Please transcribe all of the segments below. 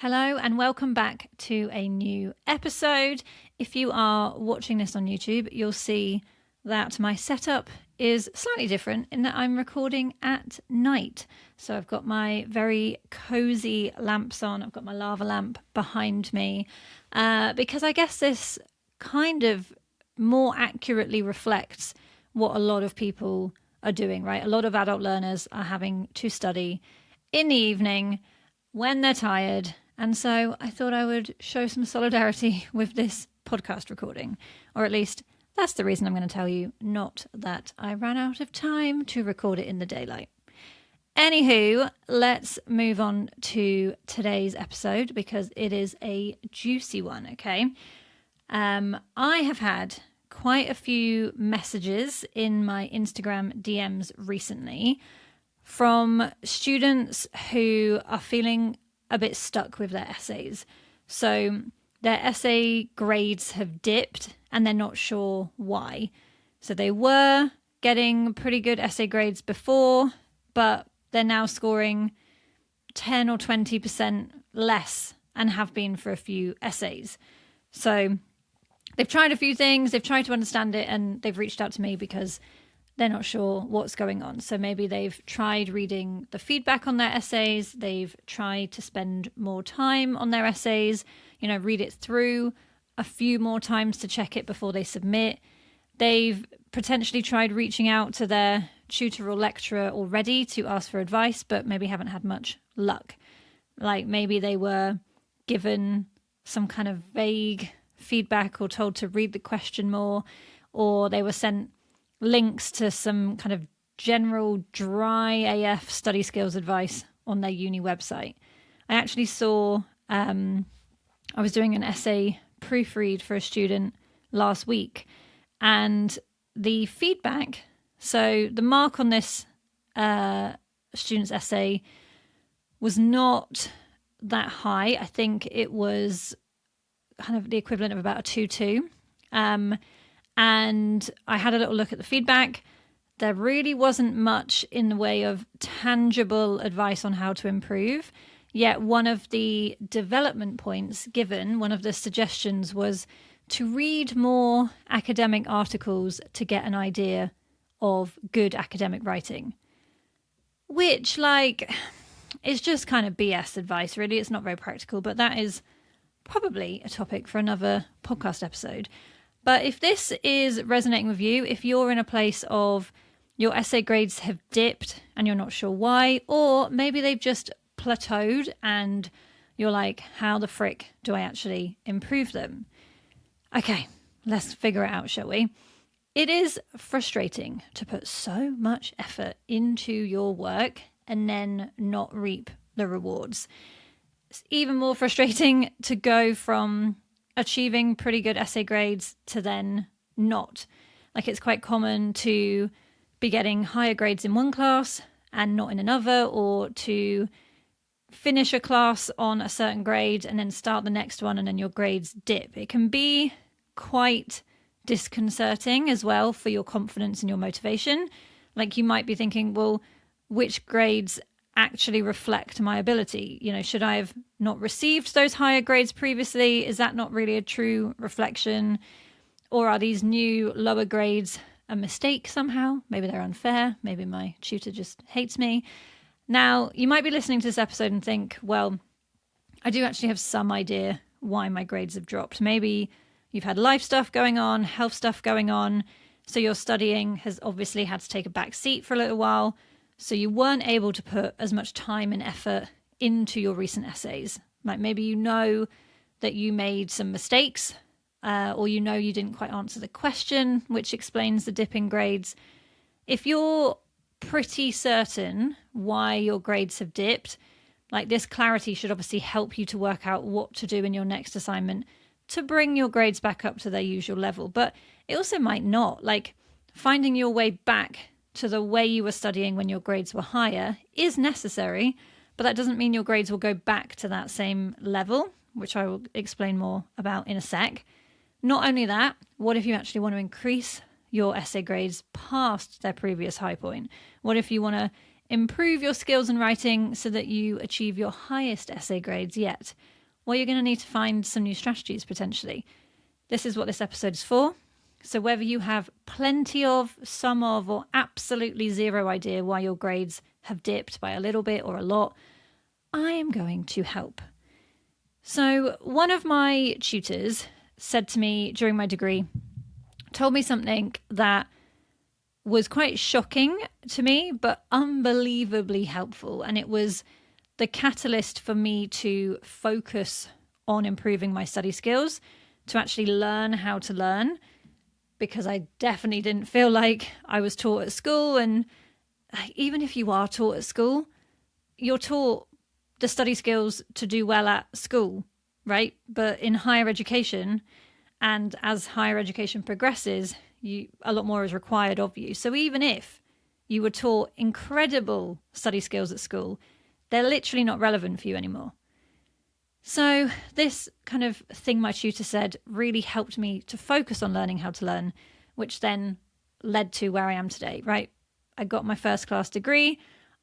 Hello and welcome back to a new episode. If you are watching this on YouTube, you'll see that my setup is slightly different in that I'm recording at night. So I've got my very cozy lamps on. I've got my lava lamp behind me because I guess this kind of more accurately reflects what a lot of people are doing, right? A lot of adult learners are having to study in the evening when they're tired. And so I thought I would show some solidarity with this podcast recording, or at least that's the reason I'm going to tell you, not that I ran out of time to record it in the daylight. Anywho, let's move on to today's episode because it is a juicy one, okay? I have had quite a few messages in my Instagram DMs recently from students who are feeling a bit stuck with their essays. So their essay grades have dipped and they're not sure why. So they were getting pretty good essay grades before, but they're now scoring 10 or 20% less and have been for a few essays. So they've tried a few things, they've tried to understand it, and they've reached out to me because they're not sure what's going on. So maybe they've tried reading the feedback on their essays. They've tried to spend more time on their essays, read it through a few more times to check it before they submit. They've potentially tried reaching out to their tutor or lecturer already to ask for advice, but maybe haven't had much luck. Like maybe they were given some kind of vague feedback or told to read the question more, or they were sent links to some kind of general dry AF study skills advice on their uni website. I actually saw, I was doing an essay proofread for a student last week, and the feedback, so the mark on this student's essay was not that high. I think it was kind of the equivalent of about a 2-2. And I had a little look at the feedback. There really wasn't much in the way of tangible advice on how to improve. Yet one of the development points given, one of the suggestions was to read more academic articles to get an idea of good academic writing. Which, is just kind of BS advice, really. It's not very practical, but that is probably a topic for another podcast episode. But if this is resonating with you, if you're in a place of your essay grades have dipped and you're not sure why, or maybe they've just plateaued and you're like, how the frick do I actually improve them? Okay, let's figure it out, shall we? It is frustrating to put so much effort into your work and then not reap the rewards. It's even more frustrating to go from achieving pretty good essay grades to then not. It's quite common to be getting higher grades in one class and not in another, or to finish a class on a certain grade and then start the next one and then your grades dip. It can be quite disconcerting as well for your confidence and your motivation. You might be thinking, well, which grades actually reflect my ability? Should I have not received those higher grades previously? Is that not really a true reflection? Or are these new lower grades a mistake somehow? Maybe they're unfair. Maybe my tutor just hates me. Now, you might be listening to this episode and think, well, I do actually have some idea why my grades have dropped. Maybe you've had life stuff going on, health stuff going on, so your studying has obviously had to take a back seat for a little while. So you weren't able to put as much time and effort into your recent essays. Maybe you know that you made some mistakes, or you didn't quite answer the question, which explains the dip in grades. If you're pretty certain why your grades have dipped, this clarity should obviously help you to work out what to do in your next assignment to bring your grades back up to their usual level. But it also might not. Finding your way back to the way you were studying when your grades were higher is necessary, but that doesn't mean your grades will go back to that same level, which I will explain more about in a sec. Not only that, what if you actually want to increase your essay grades past their previous high point? What if you want to improve your skills in writing so that you achieve your highest essay grades yet, well, you're going to need to find some new strategies potentially. This is what this episode is for. So whether you have plenty of, some of, or absolutely zero idea why your grades have dipped by a little bit or a lot, I am going to help. So one of my tutors said to me during my degree, told me something that was quite shocking to me, but unbelievably helpful. And it was the catalyst for me to focus on improving my study skills, to actually learn how to learn, because I definitely didn't feel like I was taught at school. And even if you are taught at school, you're taught the study skills to do well at school, right? But in higher education, and as higher education progresses, a lot more is required of you. So even if you were taught incredible study skills at school, they're literally not relevant for you anymore. So this kind of thing my tutor said really helped me to focus on learning how to learn, which then led to where I am today, right? I got my first class degree.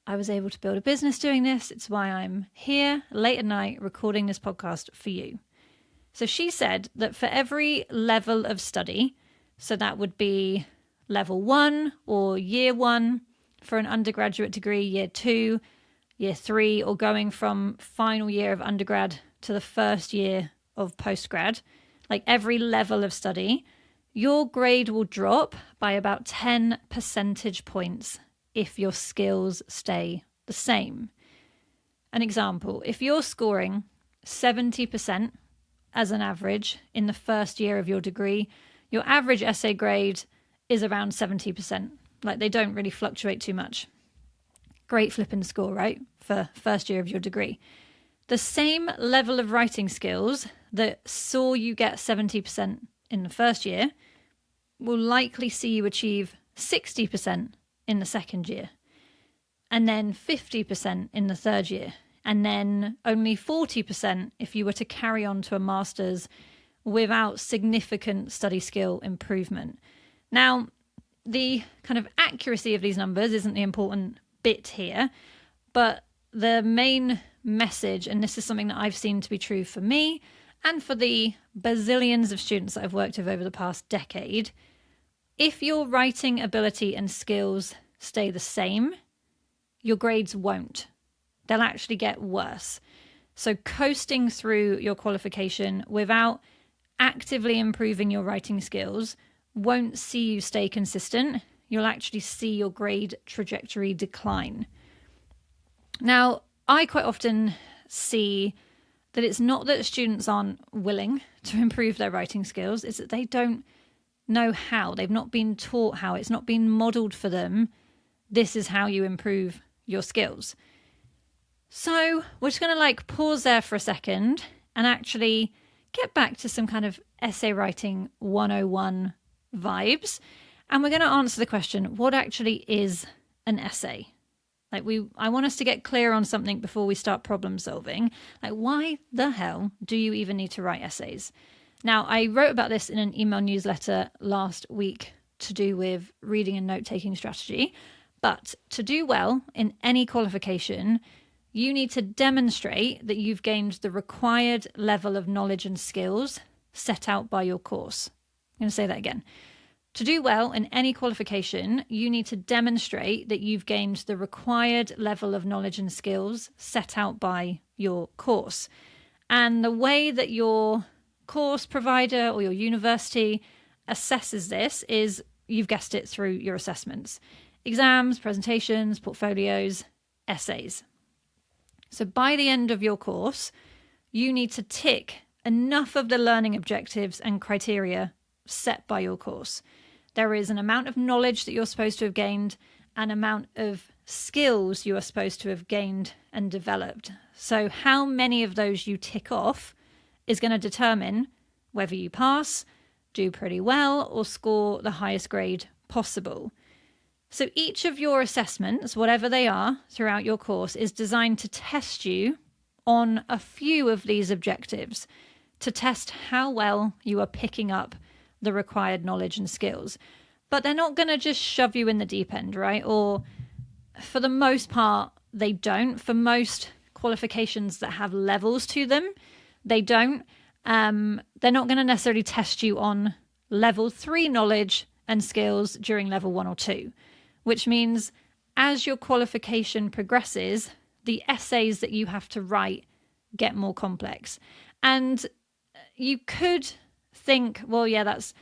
I was able to build a business doing this. It's why I'm here late at night recording this podcast for you. So she said that for every level of study, so that would be level 1 or year 1 for an undergraduate degree, year 2, year 3, or going from final year of undergrad to the first year of postgrad, like every level of study, your grade will drop by about 10 percentage points if your skills stay the same. An example, if you're scoring 70% as an average in the first year of your degree, your average essay grade is around 70%. Like, they don't really fluctuate too much. Great flipping score, right? For first year of your degree. The same level of writing skills that saw you get 70% in the first year will likely see you achieve 60% in the second year, and then 50% in the third year, and then only 40% if you were to carry on to a master's without significant study skill improvement. Now, the kind of accuracy of these numbers isn't the important bit here, but the main message, and this is something that I've seen to be true for me and for the bazillions of students that I've worked with over the past decade, if your writing ability and skills stay the same, your grades won't. They'll actually get worse. So coasting through your qualification without actively improving your writing skills won't see you stay consistent. You'll actually see your grade trajectory decline. Now, I quite often see that it's not that students aren't willing to improve their writing skills, it's that they don't know how. They've not been taught how. It's not been modeled for them. This is how you improve your skills. So we're just going to pause there for a second and actually get back to some kind of essay writing 101 vibes. And we're going to answer the question, what actually is an essay? I want us to get clear on something before we start problem solving. Why the hell do you even need to write essays? Now, I wrote about this in an email newsletter last week to do with reading and note-taking strategy. But to do well in any qualification, you need to demonstrate that you've gained the required level of knowledge and skills set out by your course. I'm going to say that again. To do well in any qualification, you need to demonstrate that you've gained the required level of knowledge and skills set out by your course. And the way that your course provider or your university assesses this is, you've guessed it, through your assessments. Exams, presentations, portfolios, essays. So by the end of your course, you need to tick enough of the learning objectives and criteria set by your course. There is an amount of knowledge that you're supposed to have gained, an amount of skills you are supposed to have gained and developed. So how many of those you tick off is going to determine whether you pass, do pretty well, or score the highest grade possible. So each of your assessments, whatever they are throughout your course, is designed to test you on a few of these objectives, to test how well you are picking up the required knowledge and skills. But they're not going to just shove you in the deep end, right? Or For the most part, they don't. For most qualifications that have levels to them, they don't. They're not going to necessarily test you on level 3 knowledge and skills during level 1 or 2, which means as your qualification progresses, the essays that you have to write get more complex. And you could think, well, yeah, that's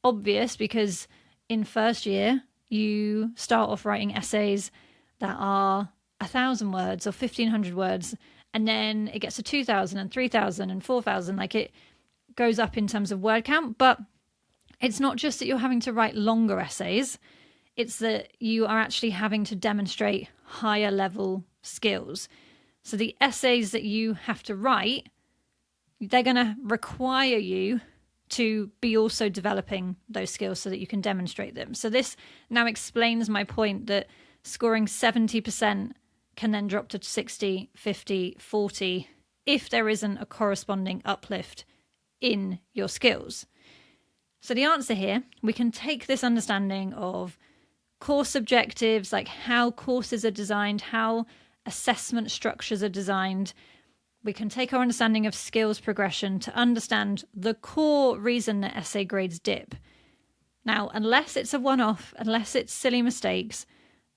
obvious because in first year, you start off writing essays that are 1,000 words or 1,500 words, and then it gets to 2,000 and 3,000 and 4,000. Like, it goes up in terms of word count. But it's not just that you're having to write longer essays, it's that you are actually having to demonstrate higher level skills. So the essays that you have to write, they're going to require you to be also developing those skills so that you can demonstrate them. So this now explains my point that scoring 70% can then drop to 60, 50, 40 if there isn't a corresponding uplift in your skills. So the answer here, we can take this understanding of course objectives, like how courses are designed, how assessment structures are designed. We can take our understanding of skills progression to understand the core reason that essay grades dip. Now, unless it's a one-off, unless it's silly mistakes,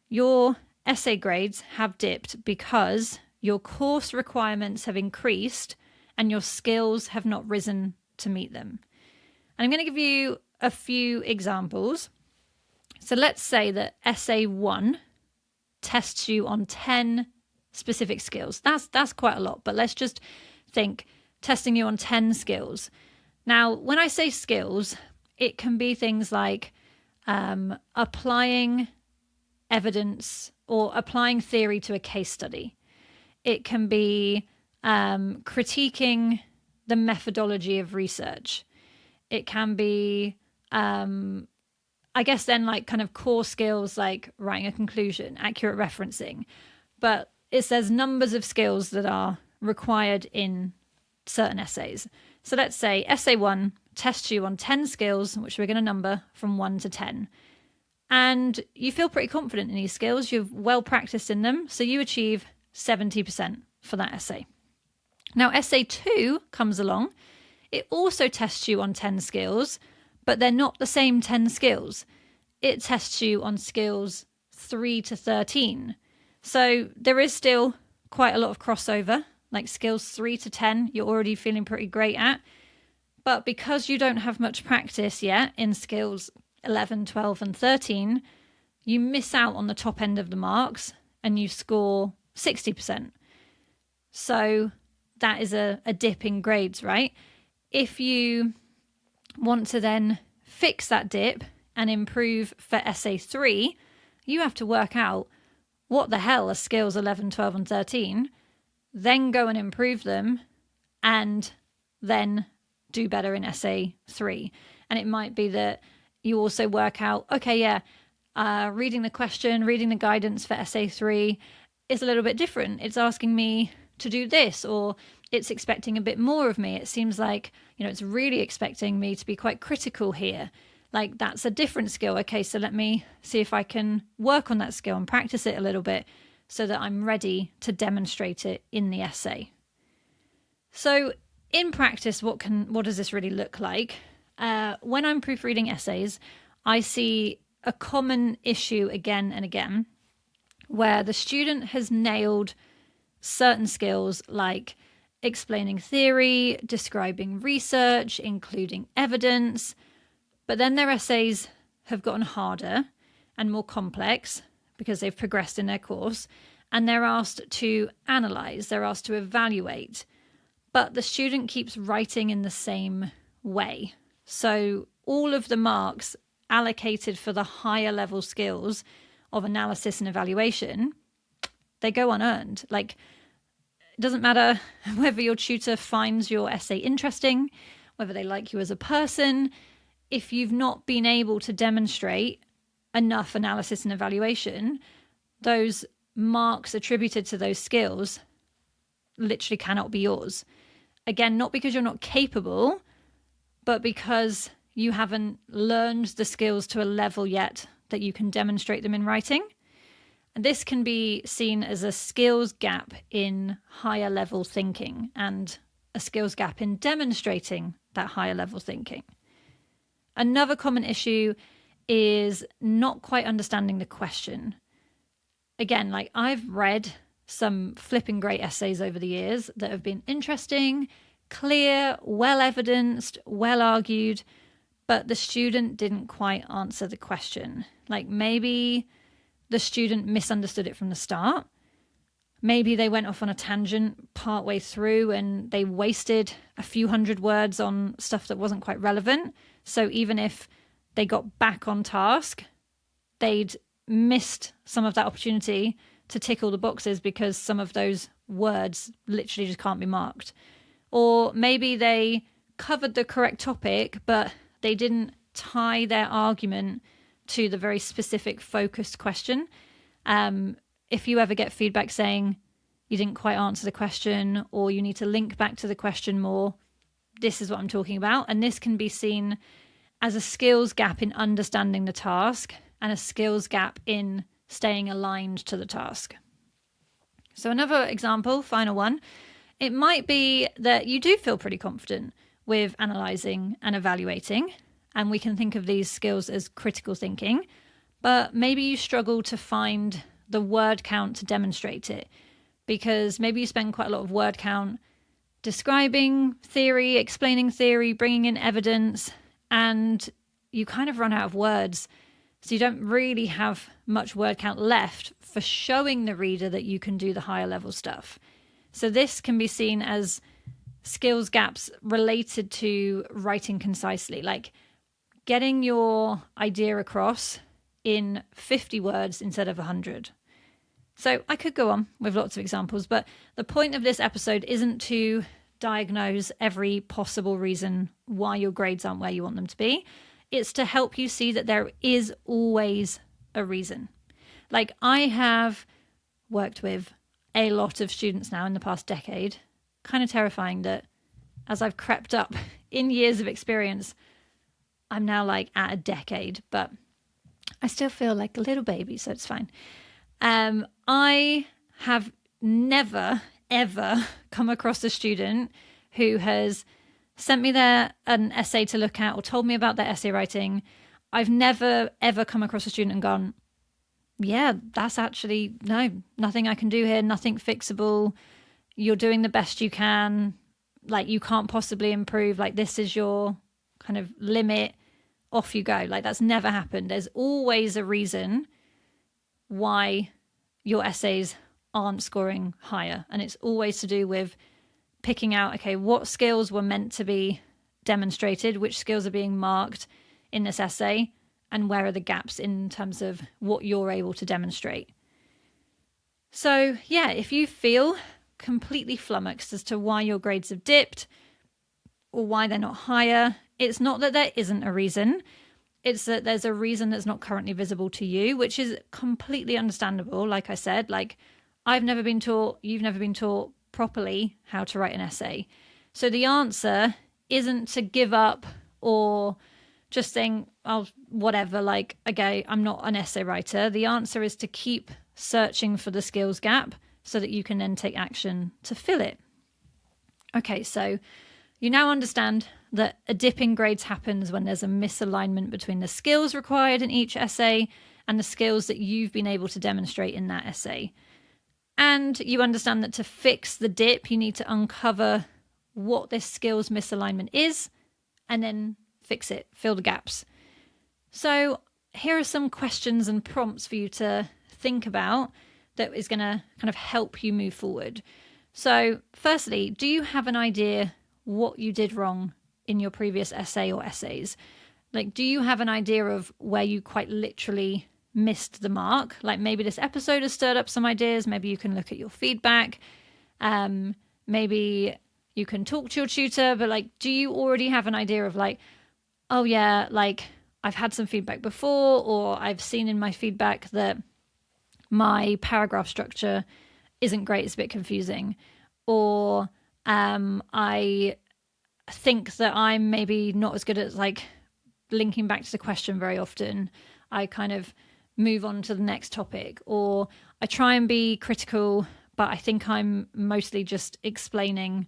your essay grades have dipped because your course requirements have increased and your skills have not risen to meet them. And I'm going to give you a few examples. So let's say that essay 1 tests you on 10 specific skills. That's quite a lot, but let's just think testing you on 10 skills. Now, when I say skills, it can be things like applying evidence or applying theory to a case study. It can be critiquing the methodology of research. It can be, I guess then like kind of core skills like writing a conclusion, accurate referencing. But it says numbers of skills that are required in certain essays. So let's say essay 1 tests you on 10 skills, which we're going to number from 1 to 10. And you feel pretty confident in these skills. You've well practiced in them. So you achieve 70% for that essay. Now, essay 2 comes along. It also tests you on 10 skills, but they're not the same 10 skills. It tests you on skills 3 to 13. So there is still quite a lot of crossover, like skills 3 to 10, you're already feeling pretty great at. But because you don't have much practice yet in skills 11, 12, and 13, you miss out on the top end of the marks and you score 60%. So that is a dip in grades, right? If you want to then fix that dip and improve for essay 3, you have to work out what the hell are skills 11, 12, and 13, then go and improve them, and then do better in essay 3. And it might be that you also work out, okay, yeah, reading the question, reading the guidance for essay 3 is a little bit different. It's asking me to do this, or it's expecting a bit more of me. It seems like, it's really expecting me to be quite critical here. Like, that's a different skill. Okay, so let me see if I can work on that skill and practice it a little bit so that I'm ready to demonstrate it in the essay. So in practice, what does this really look like? When I'm proofreading essays, I see a common issue again and again where the student has nailed certain skills like explaining theory, describing research, including evidence, but then their essays have gotten harder and more complex because they've progressed in their course, and they're asked to analyze, they're asked to evaluate, but the student keeps writing in the same way. So all of the marks allocated for the higher level skills of analysis and evaluation, they go unearned. Like, it doesn't matter whether your tutor finds your essay interesting, whether they like you as a person. If you've not been able to demonstrate enough analysis and evaluation, those marks attributed to those skills literally cannot be yours. Again, not because you're not capable, but because you haven't learned the skills to a level yet that you can demonstrate them in writing. This can be seen as a skills gap in higher level thinking and a skills gap in demonstrating that higher level thinking. Another common issue is not quite understanding the question. Again, like I've read some flipping great essays over the years that have been interesting, clear, well evidenced, well argued, but the student didn't quite answer the question. Like maybe the student misunderstood it from the start. Maybe they went off on a tangent partway through and they wasted a few hundred words on stuff that wasn't quite relevant. So even if they got back on task, they'd missed some of that opportunity to tick all the boxes because some of those words literally just can't be marked. Or maybe they covered the correct topic, but they didn't tie their argument to the very specific focused question. If you ever get feedback saying you didn't quite answer the question or you need to link back to the question more, this is what I'm talking about. And this can be seen as a skills gap in understanding the task and a skills gap in staying aligned to the task. So another example, final one, it might be that you do feel pretty confident with analysing and evaluating, and we can think of these skills as critical thinking, but maybe you struggle to find the word count to demonstrate it because maybe you spend quite a lot of word count describing theory, explaining theory, bringing in evidence, and you kind of run out of words. So you don't really have much word count left for showing the reader that you can do the higher level stuff. So this can be seen as skills gaps related to writing concisely, like getting your idea across in 50 words instead of 100. So I could go on with lots of examples, but the point of this episode isn't to diagnose every possible reason why your grades aren't where you want them to be. It's to help you see that there is always a reason. Like I have worked with a lot of students now in the past decade. Kind of terrifying that as I've crept up in years of experience, I'm now like at a decade, but I still feel like a little baby, so it's fine. I have never, ever come across a student who has sent me an essay to look at or told me about their essay writing. I've never, ever come across a student and gone, yeah, that's actually, no, nothing I can do here, nothing fixable. You're doing the best you can. Like, you can't possibly improve. Like, this is your kind of limit. Off you go. Like, that's never happened. There's always a reason why your essays aren't scoring higher. And it's always to do with picking out, okay, what skills were meant to be demonstrated, which skills are being marked in this essay, and where are the gaps in terms of what you're able to demonstrate. So yeah, if you feel completely flummoxed as to why your grades have dipped or why they're not higher, it's not that there isn't a reason. It's that there's a reason that's not currently visible to you, which is completely understandable. Like I said, like I've never been taught, you've never been taught properly how to write an essay. So the answer isn't to give up or just think, oh, whatever, like, okay, I'm not an essay writer. The answer is to keep searching for the skills gap so that you can then take action to fill it. Okay, so you now understand that a dip in grades happens when there's a misalignment between the skills required in each essay and the skills that you've been able to demonstrate in that essay. And you understand that to fix the dip, you need to uncover what this skills misalignment is and then fix it, fill the gaps. So here are some questions and prompts for you to think about that is going to kind of help you move forward. So firstly, do you have an idea what you did wrong in your previous essay or essays? Like, do you have an idea of where you quite literally missed the mark? Like maybe this episode has stirred up some ideas. Maybe you can look at your feedback. Maybe you can talk to your tutor, but like, do you already have an idea of like, oh yeah, like I've had some feedback before, or I've seen in my feedback that my paragraph structure isn't great, it's a bit confusing, or I think that I'm maybe not as good at like linking back to the question very often. I kind of move on to the next topic, or I try and be critical, but I think I'm mostly just explaining,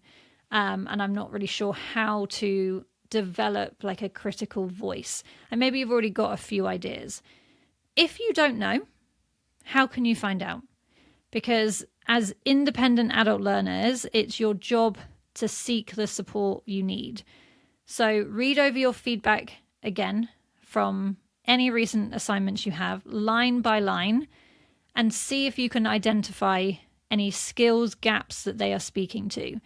and I'm not really sure how to develop like a critical voice. And maybe you've already got a few ideas. If you don't know, how can you find out? Because as independent adult learners, it's your job to seek the support you need. So read over your feedback again from any recent assignments you have, line by line, and see if you can identify any skills gaps that they are speaking to.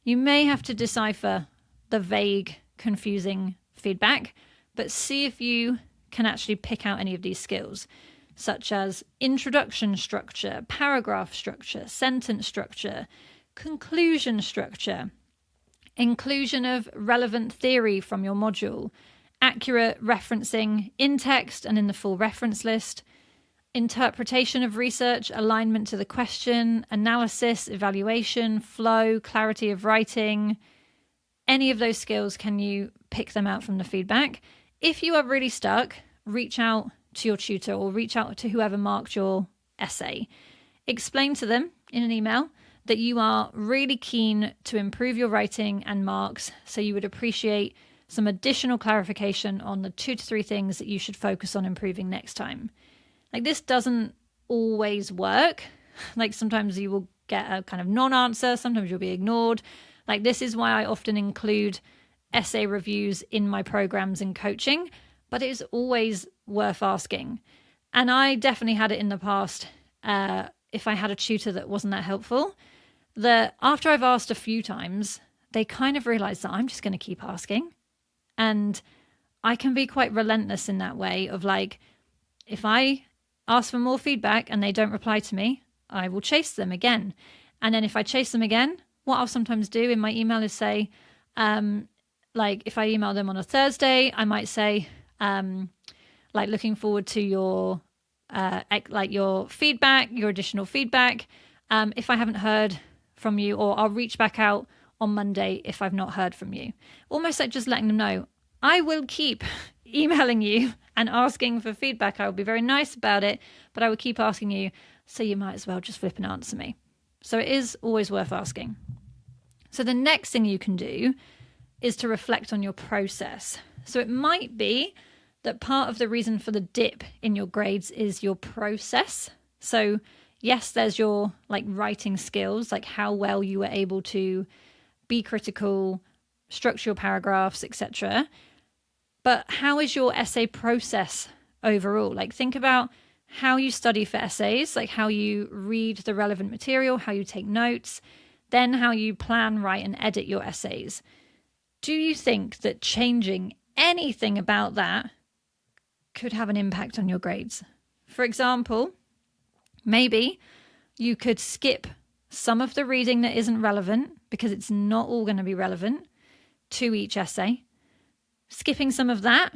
You may have to decipher the vague, confusing feedback, but see if you can actually pick out any of these skills, such as introduction structure, paragraph structure, sentence structure, conclusion structure, inclusion of relevant theory from your module, accurate referencing in text and in the full reference list, interpretation of research, alignment to the question, analysis, evaluation, flow, clarity of writing. Any of those skills, can you pick them out from the feedback? If you are really stuck, reach out to your tutor or reach out to whoever marked your essay. Explain to them in an email that you are really keen to improve your writing and marks, so you would appreciate some additional clarification on the 2 to 3 things that you should focus on improving next time. Like, this doesn't always work. Like, sometimes you will get a kind of non-answer, sometimes you'll be ignored. Like, this is why I often include essay reviews in my programs and coaching, but it is always worth asking. And I definitely had it in the past, if I had a tutor that wasn't that helpful, that after I've asked a few times, they kind of realize that I'm just going to keep asking. And I can be quite relentless in that way of like, if I ask for more feedback and they don't reply to me, I will chase them again. And then if I chase them again, what I'll sometimes do in my email is say, like if I email them on a Thursday, I might say, like, looking forward to your your feedback, your additional feedback. If I haven't heard from you, or I'll reach back out on Monday if I've not heard from you. Almost like just letting them know, I will keep emailing you and asking for feedback. I will be very nice about it, but I will keep asking you, so you might as well just flip and answer me. So it is always worth asking. So the next thing you can do is to reflect on your process. So it might be that part of the reason for the dip in your grades is your process. So yes, there's your like writing skills, like how well you were able to be critical, structure your paragraphs, etc. But how is your essay process overall? Like, think about how you study for essays, like how you read the relevant material, how you take notes, then how you plan, write, and edit your essays. Do you think that changing anything about that could have an impact on your grades? For example, maybe you could skip some of the reading that isn't relevant, because it's not all going to be relevant to each essay. Skipping some of that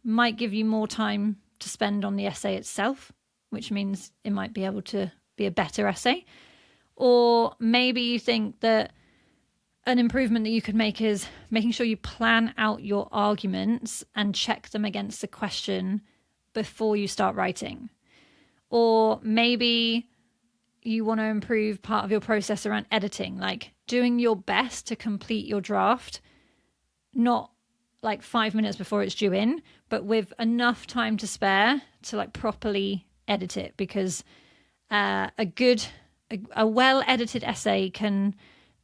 might give you more time to spend on the essay itself, which means it might be able to be a better essay. Or maybe you think that an improvement that you could make is making sure you plan out your arguments and check them against the question before you start writing. Or maybe you want to improve part of your process around editing, like doing your best to complete your draft, not like 5 minutes before it's due in, but with enough time to spare to like properly edit it, because a well edited essay can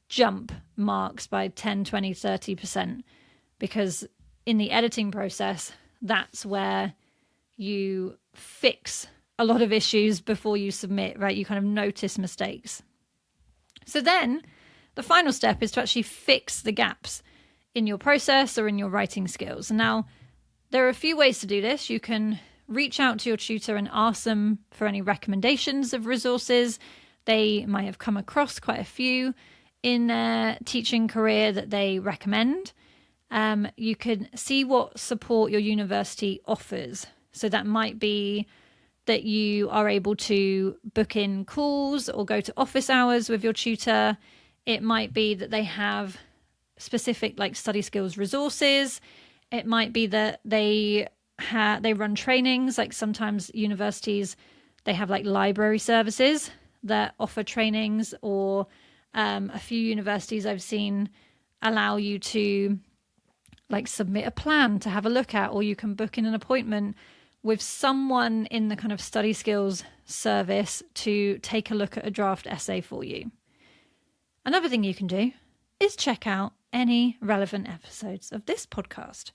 jump marks by 10, 20, 30%, because in the editing process, that's where you fix a lot of issues before you submit, right? You kind of notice mistakes. So then the final step is to actually fix the gaps in your process or in your writing skills. Now, there are a few ways to do this. You can reach out to your tutor and ask them for any recommendations of resources. They might have come across quite a few in their teaching career that they recommend. You can see what support your university offers. So that might be that you are able to book in calls or go to office hours with your tutor. It might be that they have specific like study skills resources. It might be that they run trainings. Like sometimes universities, They have like library services that offer trainings, or a few universities I've seen allow you to like submit a plan to have a look at, or you can book in an appointment with someone in the kind of study skills service to take a look at a draft essay for you. Another thing you can do is check out any relevant episodes of this podcast.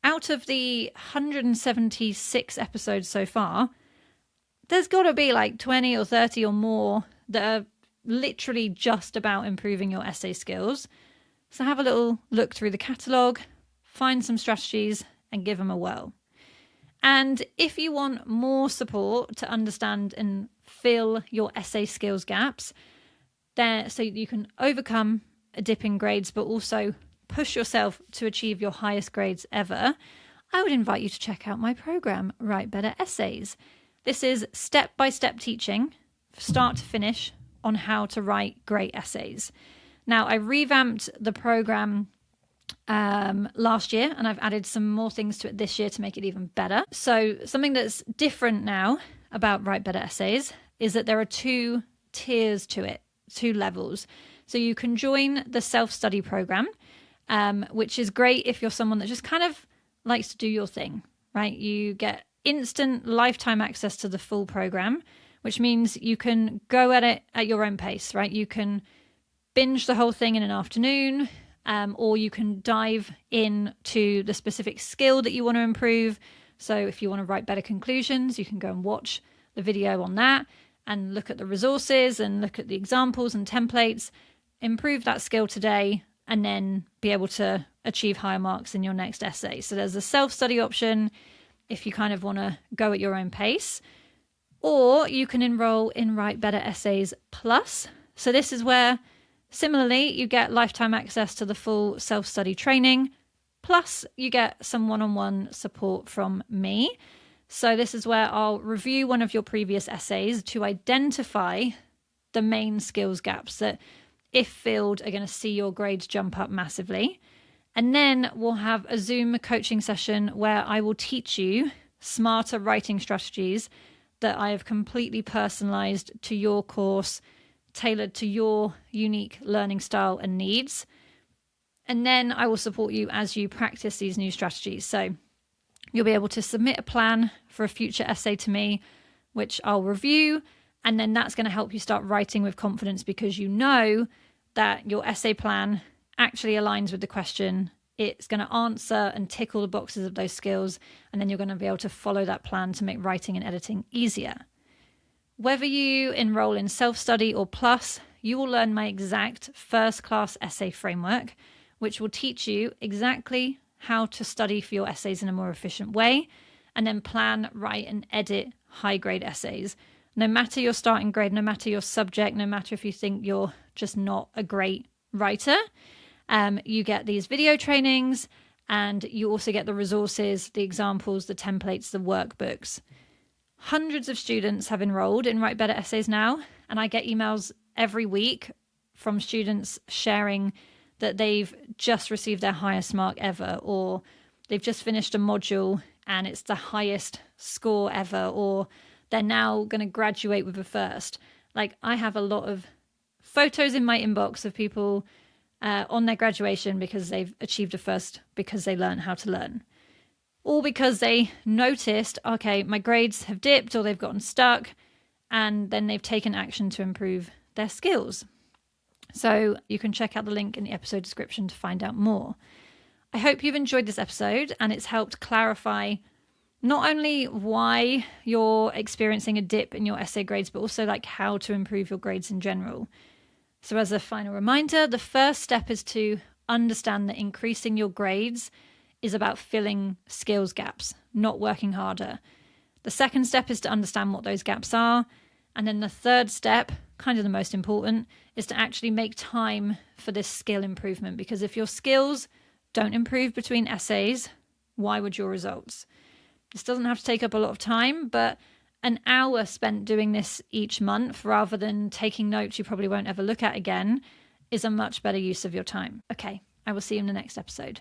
Out of the 176 episodes so far, there's got to be like 20 or 30 or more that are literally just about improving your essay skills. So have a little look through the catalogue, find some strategies and give them a whirl. And if you want more support to understand and fill your essay skills gaps, there so you can overcome a dip in grades but also push yourself to achieve your highest grades ever, I would invite you to check out my program, Write Better Essays. This is step-by-step teaching, start to finish, on how to write great essays. Now, I revamped the program last year, and I've added some more things to it this year to make it even better. So something that's different now about Write Better Essays is that there are 2 tiers to it, 2 levels. So you can join the self-study program, which is great if you're someone that just kind of likes to do your thing, right? You get instant lifetime access to the full program, which means you can go at it at your own pace, right? You can binge the whole thing in an afternoon, or you can dive into the specific skill that you want to improve. So if you want to write better conclusions, you can go and watch the video on that and look at the resources and look at the examples and templates, improve that skill today, and then be able to achieve higher marks in your next essay. So there's a self-study option if you kind of want to go at your own pace, or you can enroll in Write Better Essays Plus. So this is where, similarly, you get lifetime access to the full self-study training, plus you get some one-on-one support from me. So this is where I'll review one of your previous essays to identify the main skills gaps that, if filled, are going to see your grades jump up massively. And then we'll have a Zoom coaching session where I will teach you smarter writing strategies that I have completely personalized to your course, tailored to your unique learning style and needs. And then I will support you as you practice these new strategies. So you'll be able to submit a plan for a future essay to me, which I'll review. And then that's going to help you start writing with confidence, because you know that your essay plan actually aligns with the question. It's going to answer and tick all the boxes of those skills. And then you're going to be able to follow that plan to make writing and editing easier. Whether you enroll in self-study or plus, you will learn my exact first-class essay framework, which will teach you exactly how to study for your essays in a more efficient way, and then plan, write, and edit high-grade essays. No matter your starting grade, no matter your subject, no matter if you think you're just not a great writer, you get these video trainings, and you also get the resources, the examples, the templates, the workbooks. Hundreds of students have enrolled in Write Better Essays now, and I get emails every week from students sharing that they've just received their highest mark ever, or they've just finished a module and it's the highest score ever, or they're now going to graduate with a first. Like, I have a lot of photos in my inbox of people on their graduation because they've achieved a first because they learned how to learn. Or because they noticed, okay, my grades have dipped or they've gotten stuck, and then they've taken action to improve their skills. So you can check out the link in the episode description to find out more. I hope you've enjoyed this episode and it's helped clarify not only why you're experiencing a dip in your essay grades, but also like how to improve your grades in general. So as a final reminder, the first step is to understand that increasing your grades is about filling skills gaps, not working harder. The second step is to understand what those gaps are. And then the third step, kind of the most important, is to actually make time for this skill improvement. Because if your skills don't improve between essays, why would your results? This doesn't have to take up a lot of time, but an hour spent doing this each month rather than taking notes you probably won't ever look at again is a much better use of your time. Okay, I will see you in the next episode.